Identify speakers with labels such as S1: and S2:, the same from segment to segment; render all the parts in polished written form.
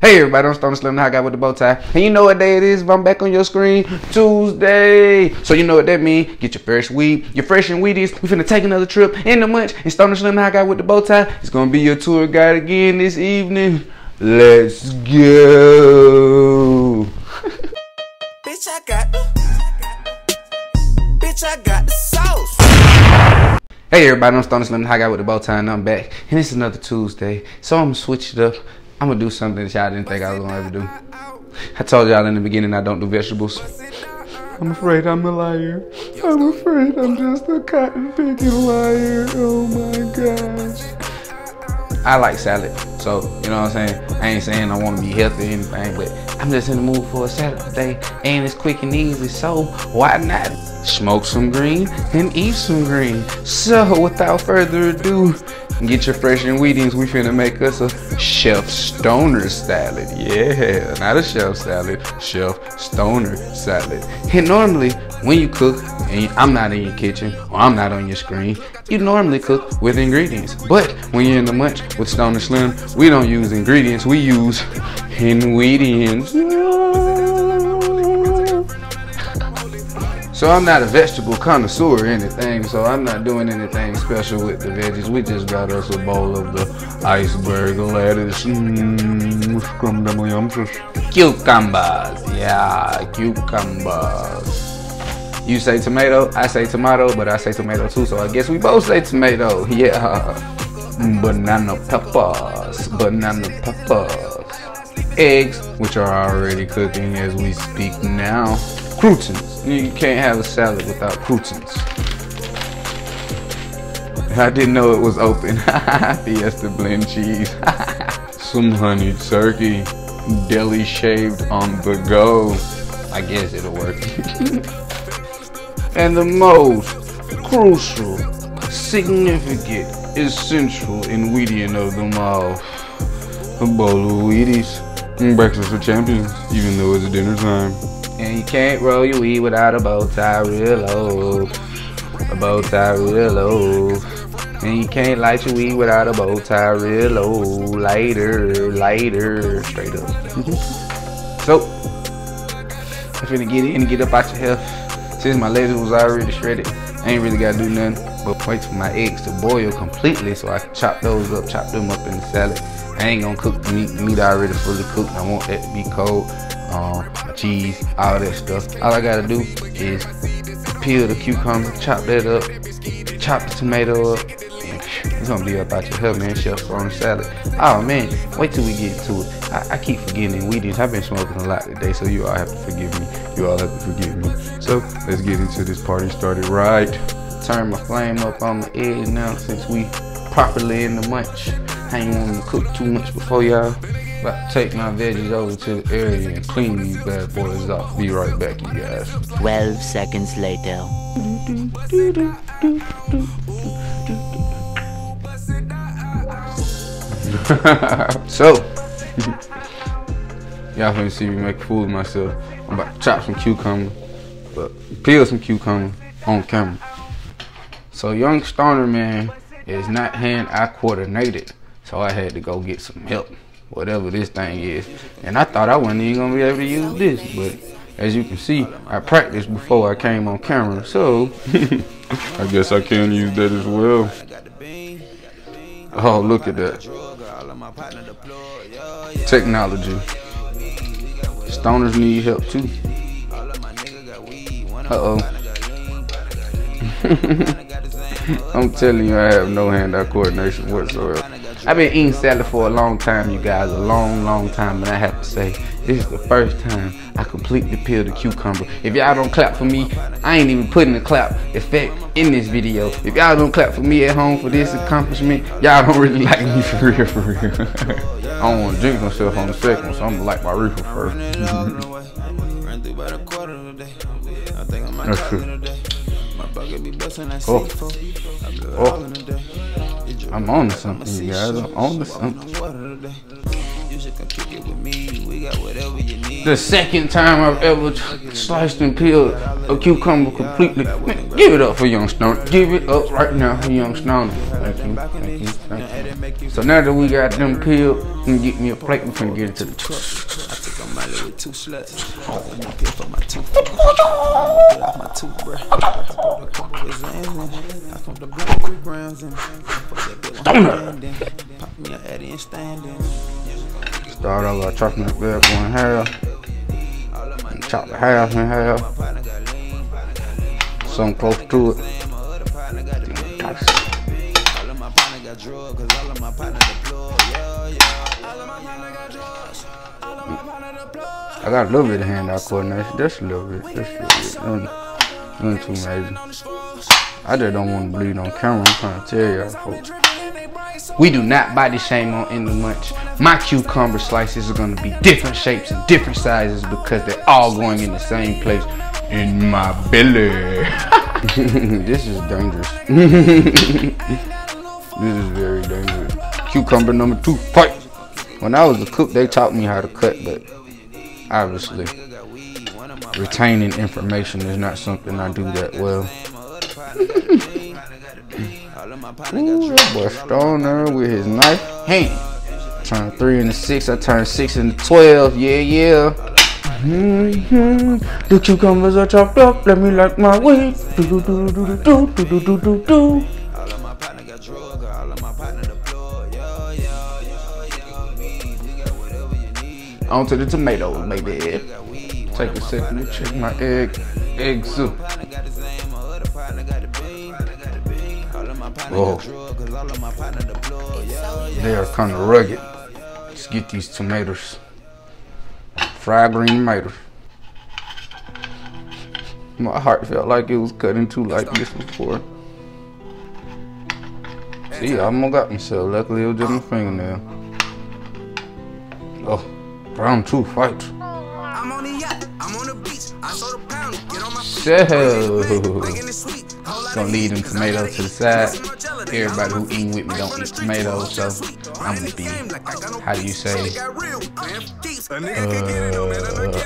S1: Hey everybody, I'm StonerSlim, the hot guy with the bow tie. And you know what day it is if I'm back on your screen? Tuesday. So you know what that means. Get your fresh weed, your fresh and Wheaties. We finna take another trip in the Munch. And StonerSlim, the hot guy with the bow tie, is gonna be your tour guide again this evening. Let's go.
S2: Bitch, I got the sauce.
S1: Hey everybody, I'm StonerSlim, the hot guy with the bow tie, and I'm back. And it's another Tuesday. So I'm gonna switch it up. I'm gonna do something that y'all didn't think I was gonna ever do. I told y'all in the beginning I don't do vegetables. I'm afraid I'm a liar. I'm afraid I'm just a cotton picking liar. Oh my gosh. I like salad, so you know what I'm saying? I ain't saying I wanna be healthy or anything, but I'm just in the mood for a salad today, and it's quick and easy, so why not smoke some green and eat some green? So without further ado, get your fresh ingredients. We finna make us a chef stoner salad. Yeah, not a chef salad, chef stoner salad. And normally when you cook and I'm not in your kitchen or I'm not on your screen, you normally cook with ingredients. But when you're in the Munch with StonerSlim, we don't use ingredients, we use ingredients. So I'm not a vegetable connoisseur or anything, so I'm not doing anything special with the veggies. We just got us a bowl of the iceberg lettuce, cucumbers, yeah, cucumbers. You say tomato, I say tomato, but I say tomato too, so I guess we both say tomato, yeah. Banana peppers, eggs, which are already cooking as we speak now. Croutons. You can't have a salad without croutons. I didn't know it was open. Fiesta blend cheese. Some honey turkey. Deli shaved on the go. I guess it'll work. And the most crucial, significant, essential ingredient of them all. A bowl of Wheaties. Breakfast for champions, even though it's dinner time. And you can't roll your weed without a bow tie real low. A bow tie real low. And you can't light your weed without a bow tie real low. Lighter, straight up. So, I'm finna get in and get up out your hair. Since my laser was already shredded, I ain't really gotta do nothing but wait for my eggs to boil completely so I can chop those up, chop them up in the salad. I ain't gonna cook the meat. The meat already fully cooked. I want that to be cold. Cheese, all that stuff. All I gotta do is peel the cucumber, chop that up, chop the tomato up. It's gonna be up out your hair, man. Chef on the salad. Oh man, wait till we get to it. I keep forgetting ingredients. I've been smoking a lot today, so you all have to forgive me. You all have to forgive me. So let's get into this party started right. Turn my flame up on the edge now since we properly in the Munch. I ain't want to cook too much before y'all. About to take my veggies over to the area and clean these bad boys off. Be right back, you guys.
S3: 12 seconds later.
S1: So, y'all finna see me make a fool of myself. I'm about to chop some cucumber, but peel some cucumber on camera. So young stoner man is not hand-eye coordinated, so I had to go get some help. Whatever this thing is. And I thought I wasn't even gonna be able to use this, but as you can see, I practiced before I came on camera, so I guess I can use that as well. Oh, look at that. Technology. Stoners need help too. Uh-oh. I'm telling you, I have no hand-eye coordination whatsoever. I've been eating salad for a long time, you guys, a long time, and I have to say, this is the first time I completely peeled the cucumber. If y'all don't clap for me, I ain't even putting the clap effect in this video. If y'all don't clap for me at home for this accomplishment, y'all don't really like me for real. I don't want to drink myself on the second one, so I'm gonna light my reefer first. That's true. Oh. I'm on to something, you guys. I'm on to something. The second time I've ever sliced and peeled a cucumber completely. Man, give it up for Young Stoner. Give it up right now for Young Stoner. Thank you, thank you, thank you. So now that we got them peeled, and get me a plate, we're finna get into the Start off by chopping the bed in half. Chop the half in half. Something close to it. I got a little bit of hand-eye coordination, just a little bit, nothing too major. I just don't want to bleed on camera, I'm trying to tell y'all folks. We do not body shame on In the Munch. My cucumber slices are going to be different shapes and different sizes because they're all going in the same place, in my belly. This is dangerous. This is very dangerous. Cucumber number 2, fight! When I was a cook, they taught me how to cut, but obviously, retaining information is not something I do that well. Ooh, that boy Stoner with his knife hand. Turned 3 into 6, I turned 6 into 12, yeah. The cucumbers are chopped up, let me like my weed. On to the tomatoes, baby. Take a second to check my egg soup. Whoa. They are kind of rugged. Let's get these tomatoes. Fried green tomatoes. My heart felt like it was cut into like this before. See, I almost got myself. Luckily, it was just my fingernail. Oh, round 2, fight.
S2: I'm on the yacht, I'm on the beach, I saw the pound, get on my
S1: So, gonna leave them tomatoes to the side. Everybody who eating with me don't eat tomatoes, so I'm gonna be, how do you say,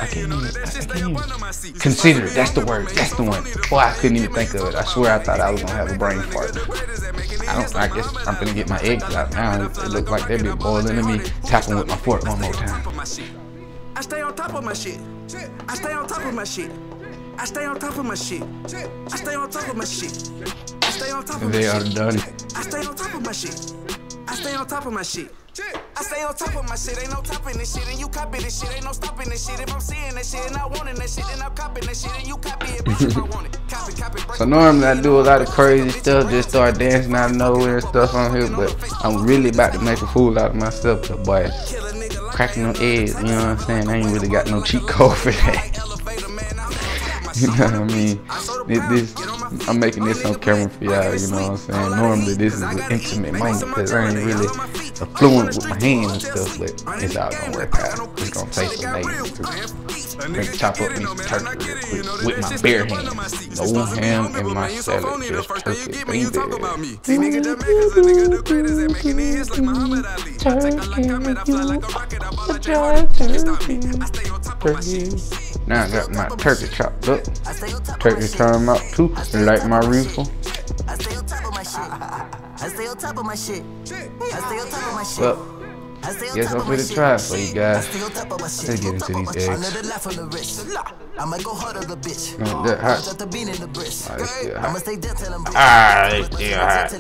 S1: I can't even, considerate, that's the word, that's the one. Boy, I couldn't even think of it. I swear I thought I was gonna have a brain fart. I guess I'm gonna get my eggs out now. It looks like they be boiling. Let me tap them with my fork one more time.
S2: I stay on top of my shit. I stay on top of my shit. I stay on top of my shit. I stay on top of my shit. I stay on top of my shit.
S1: They are done.
S2: I stay on top of my shit. I stay on top of my shit. I stay on top of my shit. Ain't no topping this shit and you copy this shit. Ain't no stopping this shit. If I'm seeing that shit and I wanting that shit, then I'm copying that shit and you copy it. Bitch, if I want it. Copy,
S1: so normally I do a lot of crazy stuff, just start dancing out of nowhere and stuff on here, but I'm really about to make a fool out of myself, boy. Cracking them eggs, you know what I'm saying? I ain't really got no cheat code for that. You know what I mean? I'm making this on camera for y'all, you know what I'm saying? Normally this is an intimate moment because I ain't really fluent with my hands and stuff, but it's all gonna work out. It's gonna taste amazing too. I'm gonna chop up these turkey real quick with my bare hands. No ham in my salad, just turkey, baby. Now I got my turkey chopped up. Turkey time out too. Like my reefer.
S2: I stay on top of my shit. I stay on top of my shit. I stay on top of my shit.
S1: Well, guess I'm gonna try it for you guys. Let's get into these eggs.
S2: I might go hard on the bitch.
S1: Not that hot.
S2: Got the bean in the breast.
S1: It's still
S2: I'ma
S1: hot.
S2: stay dead till I'm
S1: It's still hot.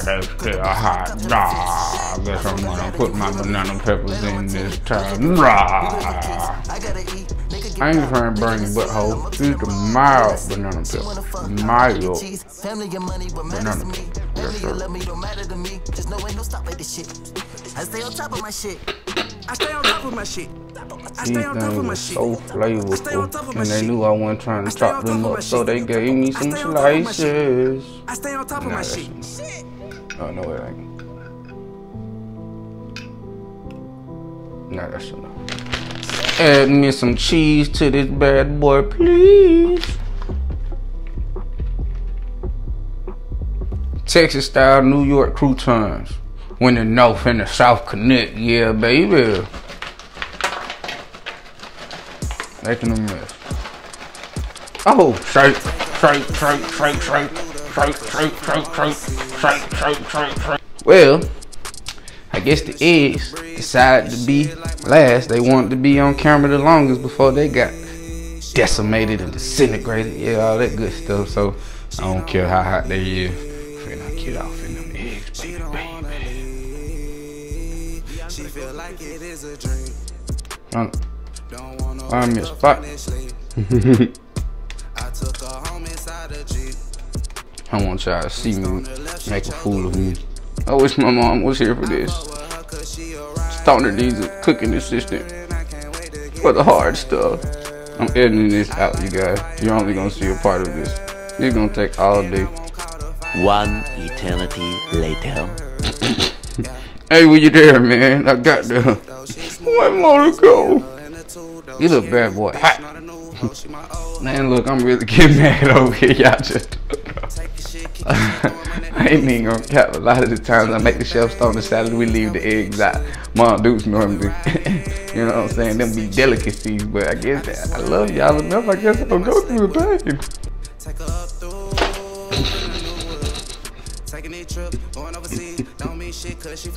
S1: That's still hot. Guess I'm gonna put my banana peppers in this time.
S2: I gotta eat.
S1: I ain't trying to burn your butthole. Use the mild banana pepper. Mild
S2: Family and money, what matters to me. Family and love me don't matter to me. Just know ain't no stop like this shit. I stay on top of my shit. I stay on top of my shit. I
S1: These
S2: stay on top of my
S1: things
S2: shit.
S1: are so flavorful, and they knew I wasn't trying to chop them up, so they gave me some slices.
S2: I stay on top of my shit.
S1: Oh, no, it ain't. Nah, that's enough. Add me some cheese to this bad boy, please. Texas style New York croutons. when the North and the South connect. Yeah, baby. Making a mess. Oh, shake. Well, I guess the eggs decided to be last. They wanted to be on camera the longest before they got decimated and disintegrated. Yeah, all that good stuff. So I don't care how hot they is. Finna get off in them eggs, baby. Find me a spot. I want y'all to see me make a fool of me. I wish my mom was here for this. Stoner needs a cooking assistant for the hard stuff. I'm editing this out, you guys. You're only gonna see a part of this. It's gonna take all day.
S3: 1 eternity later.
S1: Hey, were you there, man? I got the 1 more to go. You look bad, boy. Hot. Man, look, I'm really getting mad over here. Y'all just. I ain't even gonna cap. A lot of the times I make the chef stoner salad, we leave the eggs out. Mom Dukes normally, you know what I'm saying? Them be delicacies, but I guess that I love y'all enough. I guess I don't go through the pain.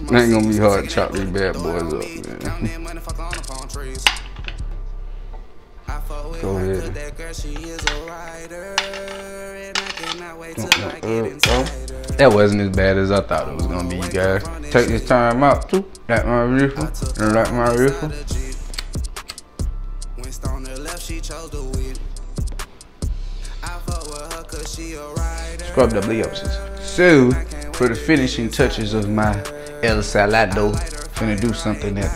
S1: It ain't gonna be hard to chop these bad boys up, man. Go ahead. That wasn't as bad as I thought it was gonna be, you guys. Take this time out too. Like my riffle and like my riffle. Scrub the bleopsis. So for the finishing touches of my El Salado, finna do something that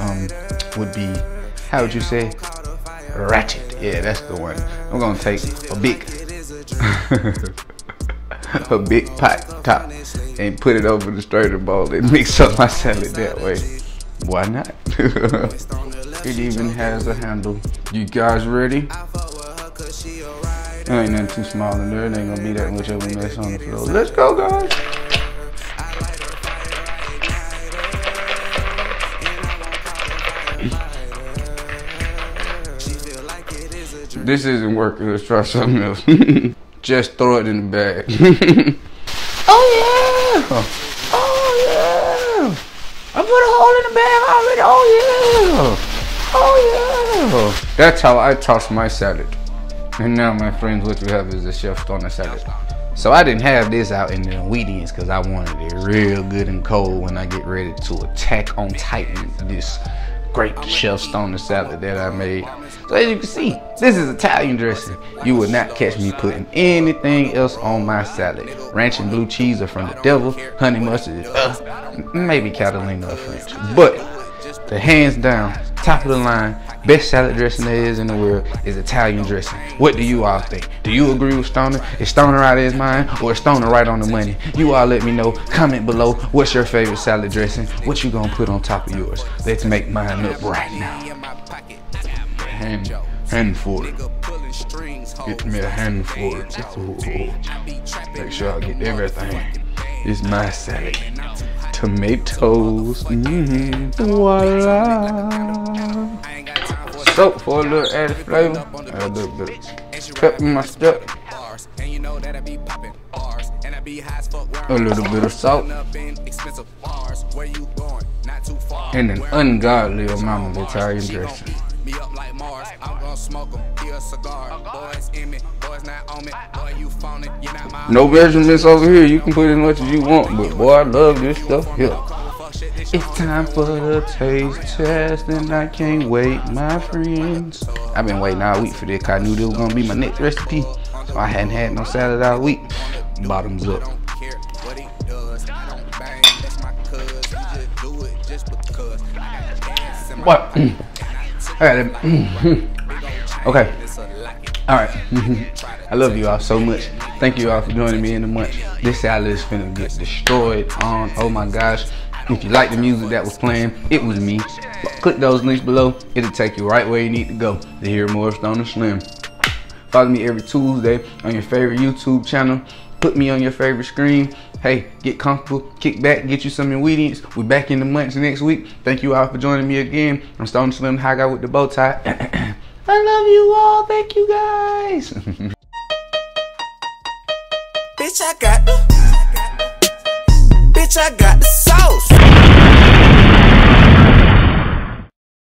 S1: would be, how would you say, ratchet. Yeah, that's the one. I'm gonna take a big a big pot top and put it over the strainer bowl and mix up my salad that way. Why not? It even has a handle. You guys ready? There ain't nothing too small in there. It ain't gonna be that much of a mess on the floor. Let's go, guys. This isn't working. Let's try something else. Just throw it in the bag. Oh yeah! Oh yeah! I put a hole in the bag already. Oh yeah! Oh yeah! That's how I toss my salad. And now, my friends, what you have is a Chef Stoner salad. So I didn't have this out in the ingredients because I wanted it real good and cold when I get ready to attack on Titan this great Chef Stoner salad that I made. So as you can see, this is Italian dressing. You will not catch me putting anything else on my salad. Ranch and blue cheese are from the devil. Honey mustard is maybe Catalina or French. But the hands down, top of the line, best salad dressing there is in the world is Italian dressing. What do you all think? Do you agree with Stoner? Is Stoner out of his mind or is Stoner right on the money? You all let me know. Comment below. What's your favorite salad dressing? What you gonna put on top of yours? Let's make mine up right now. Handful. Get me a handful. Make sure I get everything. It's my salad. Tomatoes. Voila. Soap for a little added flavor. A little bit of pepper in my step. A little bit of salt. And an ungodly amount of Italian dressing. No measurements over here. You can put as much as you want, but boy, I love this stuff here. It's time for the taste test, and I can't wait, my friends. I've been waiting all week for this because I knew this was gonna be my next recipe. So I hadn't had no salad all week. Bottoms up. What? Okay. Alright. I love you all so much. Thank you all for joining me in the Munch. This salad is finna get destroyed on. Oh my gosh. If you like the music that was playing, it was me. Click those links below. It'll take you right where you need to go to hear more of StonerSlim. Follow me every Tuesday on your favorite YouTube channel. put me on your favorite screen. Hey, get comfortable, kick back, get you some ingredients. We're back in the Munch next week. Thank you all for joining me again. I'm StonerSlim, high guy with the bow tie. I love you all. Thank you guys.
S2: Bitch, I got the sauce.